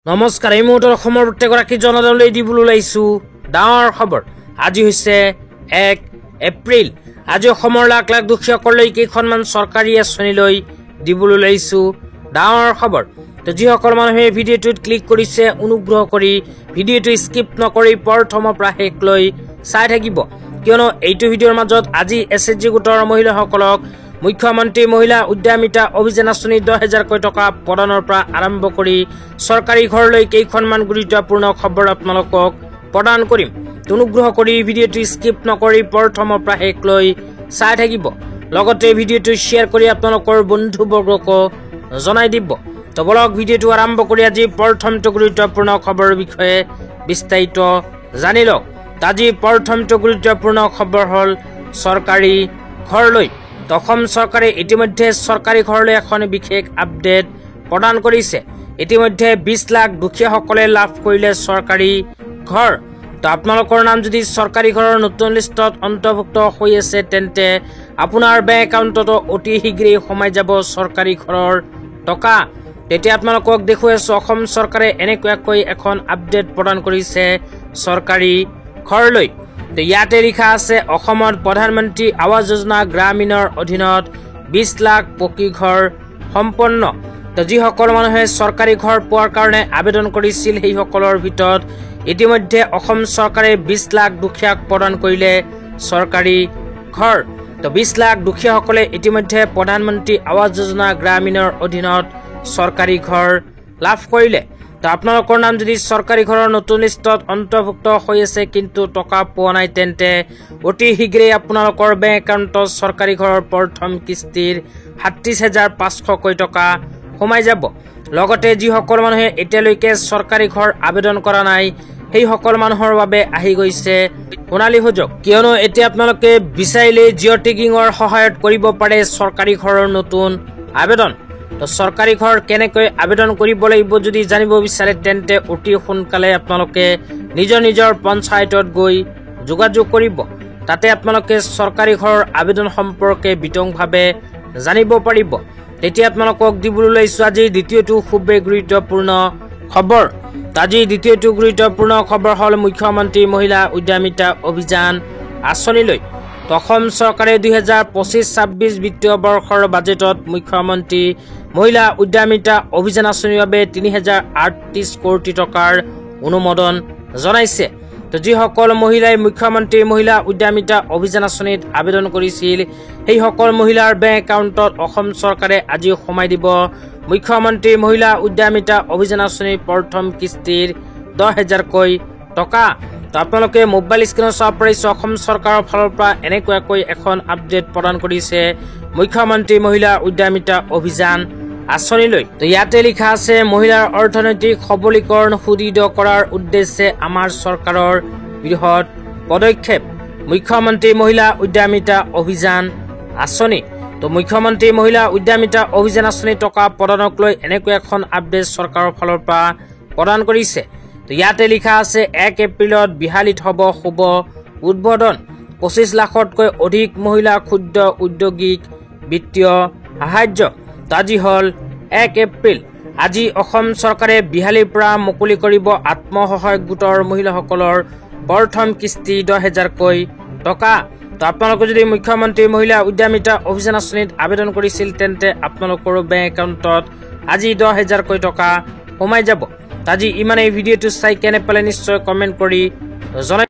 নমস্কাৰ, এই মুহূৰ্তত অসমৰ প্ৰত্যেকগৰাকী জনতালৈ দিবলৈ ওলাইছোঁ ডাঙৰ খবৰ। আজি হৈছে 1 এপ্ৰিল। আজি অসমৰ লাখ লাখ দুখীয়াসকললৈ কেইখনমান চৰকাৰী আঁচনিলৈ দিবলৈ ওলাইছোঁ ডাঙৰ খবৰ। তো যিসকল মানুহে ভিডিঅ'টোত ক্লিক কৰিছে, অনুগ্ৰহ কৰি ভিডিঅ'টো স্কিপ নকৰি প্ৰথমৰ পৰা শেষলৈ চাই থাকিব, কিয়নো এইটো ভিডিঅ'ৰ মাজত আজি SHG গোটৰ মহিলাসকলক মুখ্যমন্ত্ৰী মহিলা উদ্যমিতা অভিযান আঁচনি 10,000 টকা প্ৰদানৰ পৰা আৰম্ভ কৰি চৰকাৰী ঘৰলৈ কেইখনমান গুৰুত্বপূৰ্ণ খবৰ আপোনালোকক প্ৰদান কৰিম। অনুগ্ৰহ কৰি ভিডিঅ'টো স্কিপ নকৰি প্ৰথমৰ পৰা শেষলৈ চাই থাকিব, লগতে ভিডিঅ'টো শ্বেয়াৰ কৰি আপোনালোকৰ বন্ধুবৰ্গকো জনাই দিব। তো বলক ভিডিঅ'টো আৰম্ভ কৰি আজি প্ৰথমটো গুৰুত্বপূৰ্ণ খবৰৰ বিষয়ে বিস্তাৰিত জানি লওক। আজি প্ৰথমটো গুৰুত্বপূৰ্ণ খবৰ হ'ল চৰকাৰী ঘৰলৈ। অসম চৰকাৰে ইতিমধ্যে চৰকাৰী ঘৰলৈ এখন বিশেষ আপডেট প্ৰদান কৰিছে। ইতিমধ্যে 20 লাখ দুখীয়াসকলে লাভ কৰিলে চৰকাৰী ঘৰ। তো আপোনালোকৰ নাম যদি চৰকাৰী ঘৰৰ নতুন লিষ্টত অন্তৰ্ভুক্ত হৈ আছে, তেন্তে আপোনাৰ বেংক একাউণ্টতো অতি শীঘ্ৰেই সোমাই যাব চৰকাৰী ঘৰৰ টকা। তেতিয়া আপোনালোকক দেখুৱাই আছো, অসম চৰকাৰে এনেকুৱাকৈ এখন আপডেট প্ৰদান কৰিছে চৰকাৰী ঘৰলৈ। ইয়াতে লিখা আছে, অসমত প্ৰধানমন্ত্ৰী আৱাস যোজনা গ্ৰামীণৰ অধীনত 20 লাখ পকী ঘৰ সম্পন্ন। তো যিসকল মানুহে চৰকাৰী ঘৰ পোৱাৰ কাৰণে আবেদন কৰিছিল, সেইসকলৰ ভিতৰত ইতিমধ্যে অসম চৰকাৰে 20 লাখ দুখীয়াক প্ৰদান কৰিলে চৰকাৰী ঘৰ। তো 20 লাখ দুখীয়াসকলে ইতিমধ্যে প্ৰধানমন্ত্ৰী আৱাস যোজনা গ্ৰামীণৰ অধীনত চৰকাৰী ঘৰ লাভ কৰিলে। তো আপোনালোকৰ নাম যদি চৰকাৰী ঘৰৰ নতুন লিষ্টত অন্তৰ্ভুক্ত হৈ আছে কিন্তু টকা পোৱা নাই, তেন্তে অতি শীঘ্ৰেই আপোনালোকৰ বেংক একাউণ্টত চৰকাৰী ঘৰৰ প্ৰথম কিস্তিৰ 37,500 টকা সোমাই যাব। লগতে যিসকল মানুহে এতিয়ালৈকে চৰকাৰী ঘৰ আবেদন কৰা নাই, সেইসকল মানুহৰ বাবে আহি গৈছে সোণালী সুযোগ, কিয়নো এতিয়া আপোনালোকে বিচাৰিলে জিঅ' টেগিঙৰ সহায়ত কৰিব পাৰে চৰকাৰী ঘৰৰ নতুন আবেদন। তো চৰকাৰী ঘৰ কেনেকৈ আবেদন কৰিব লাগিব যদি জানিব বিচাৰে, তেন্তে অতি সোনকালে আপোনালোকে নিজৰ নিজৰ পঞ্চায়তত গৈ যোগাযোগ কৰিব। তাতে আপোনালোকে চৰকাৰী ঘৰৰ আবেদন সম্পৰ্কে বিতংভাৱে জানিব পাৰিব। তেতিয়া আপোনালোকক দিবলৈ ওলাইছোঁ আজি দ্বিতীয়টো খুবেই গুৰুত্বপূৰ্ণ খবৰ। আজি দ্বিতীয়টো গুৰুত্বপূৰ্ণ খবৰ হ'ল মুখ্যমন্ত্ৰী মহিলা উদ্যমিতা অভিযান আঁচনিলৈ। অসম চৰকাৰে 2025-26 বিত্তীয় বৰ্ষৰ বাজেটত মুখ্যমন্ত্ৰী মহিলা উদ্যমিতা অভিযান আঁচনিৰ বাবে 3,038 কোটি টকাৰ অনুমোদন জনাইছে। তো যিসকল মহিলাই মুখ্যমন্ত্ৰী মহিলা উদ্যমিতা অভিযান আঁচনিত আবেদন কৰিছিল, সেইসকল মহিলাৰ বেংক একাউণ্টত অসম চৰকাৰে আজি সোমাই দিব মুখ্যমন্ত্ৰী মহিলা উদ্যমিতা অভিযান আঁচনিৰ প্ৰথম কিস্তিৰ 10,000 টকা। তো আপোনালোকে মোবাইল স্ক্ৰীনত চাব পাৰিছে, অসম চৰকাৰৰ ফালৰ পৰা এনেকুৱাকৈ এখন আপডেট প্ৰদান কৰিছে মুখ্যমন্ত্ৰী মহিলা উদ্যমিতা অভিযান আঁচনিলৈ। তো ইয়াতে লিখা আছে, মহিলাৰ অৰ্থনৈতিক সবলীকৰণ সুদৃঢ় কৰাৰ উদ্দেশ্যে আমাৰ চৰকাৰৰ বৃহৎ পদক্ষেপ মুখ্যমন্ত্ৰী মহিলা উদ্যমিতা অভিযান আঁচনি। তো মুখ্যমন্ত্ৰী মহিলা উদ্যমিতা অভিযান আঁচনি টকা প্ৰদানক লৈ এনেকুৱা এখন আপডেট চৰকাৰৰ ফালৰ পৰা প্ৰদান কৰিছে। তো ইয়াতে লিখা আছে, 1 এপ্ৰিলত বিহালীত হ'ব শুভ উদ্বোধন। 25 লাখতকৈ অধিক মহিলা ক্ষুদ্ৰ উদ্যোগীক বিত্তীয় সাহায্য। আজি হ'ল 1 এপ্ৰিল। আজি অসম চৰকাৰে বিহালীৰ পৰা মুকলি কৰিব আত্মসহায়ক গোটৰ মহিলাসকলৰ প্ৰথম কিস্তি 10,000 টকা। তো আপোনালোকে যদি মুখ্যমন্ত্ৰী মহিলা উদ্যমিতা অভিযান আঁচনিত আবেদন কৰিছিল, তেন্তে আপোনালোকৰ বেংক একাউণ্টত আজি 10,000 টকা সোমাই যাব। আজি ইমানেই। ভিডিঅ'টো চাই কেনে পালে নিশ্চয় কমেণ্ট কৰি জনাই